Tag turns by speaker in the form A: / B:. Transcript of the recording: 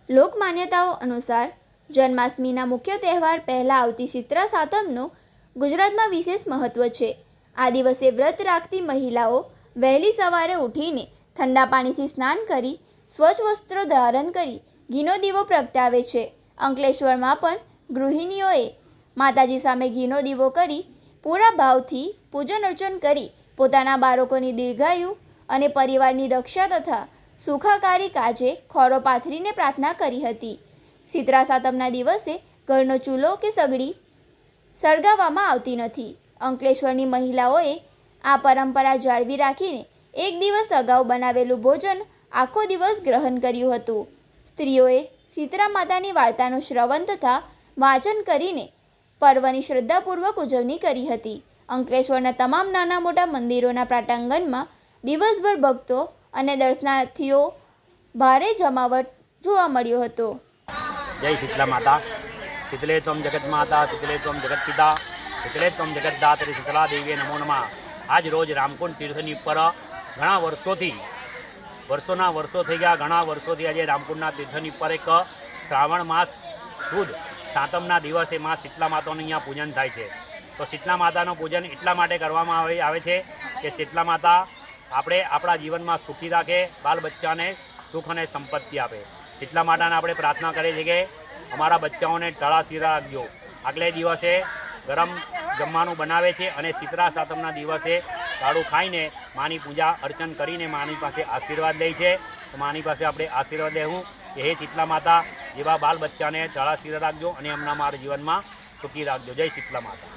A: લોક માન્યતાઓ અનુસાર જન્માષ્ટમીના મુખ્ય તહેવાર પહેલાં આવતી શીતળા સાતમનું ગુજરાતમાં વિશેષ મહત્ત્વ છે। આ દિવસે વ્રત રાખતી મહિલાઓ વહેલી સવારે ઉઠીને ઠંડા પાણીથી સ્નાન કરી સ્વચ્છ વસ્ત્રો ધારણ કરી ઘીનો દીવો પ્રગટાવે છે। અંકલેશ્વરમાં પણ ગૃહિણીઓએ માતાજી સામે ઘીનો દીવો કરી પૂરા ભાવથી પૂજન અર્ચન કરી પોતાના બાળકોની દીર્ઘાયુ અને પરિવારની રક્ષા તથા સુખાકારી કાજે ખોરો પાથરીને પ્રાર્થના કરી હતી। શીતળા સાતમના દિવસે ઘરનો ચૂલો કે સગડી સળગાવવામાં આવતી નથી। અંકલેશ્વરની મહિલાઓએ આ પરંપરા જાળવી રાખીને એક દિવસ અગાઉ બનાવેલું ભોજન આખો દિવસ ગ્રહણ કર્યું હતું। સ્ત્રીઓએ શીતળા માતાની વાર્તાનું શ્રવણ તથા વાંચન કરીને પર્વની શ્રદ્ધાપૂર્વક ઉજવણી કરી હતી। અંકલેશ્વરના તમામ નાના મોટા મંદિરોના પ્રાંગણમાં દિવસભર ભક્તો અને દર્શનાર્થીઓ ભારે જમાવટ જોવા મળ્યો હતો।
B: जय शीतला माता। शीतले त्वं जगत माता, शीतले त्वं जगत पिता, शीतले त्वं जगतदात्री शीतला देवी नमो नमः। આજ રોજ રામકુંડ તીર્થની ઉપર ઘણા વર્ષો થઈ ગયા। ઘણા વર્ષોથી આજે રામકુંડના તીર્થની ઉપર એક શ્રાવણ માસ સુદ સાતમના દિવસે મા શીતલા માતાનું અહીંયા પૂજન થાય છે। તો શીતલા માતાનું પૂજન એટલા માટે કરવામાં આવે છે કે શીતલા માતા આપણે આપણા જીવનમાં સુખી રાખે, બાલ બચ્ચાને સુખ અને સંપત્તિ આપે। શીતલા માતાને આપણે પ્રાર્થના કરીએ છીએ કે અમારા બચ્ચાઓને તળાશીરા રાખજો। આગલે દિવસે ગરમ જમવાનું બનાવે છે અને શીતળા સાતમના દિવસે દાળું ખાઈને માની પૂજા અર્ચન કરીને માની પાસે આશીર્વાદ લે છે। તો માની પાસે આપણે આશીર્વાદ લેવું કે હે શીતલા માતા જેવા બાલ બચ્ચાને તળાશીરા રાખજો અને એમના મારા જીવનમાં સુખી રાખજો। જય શીતલા માતા।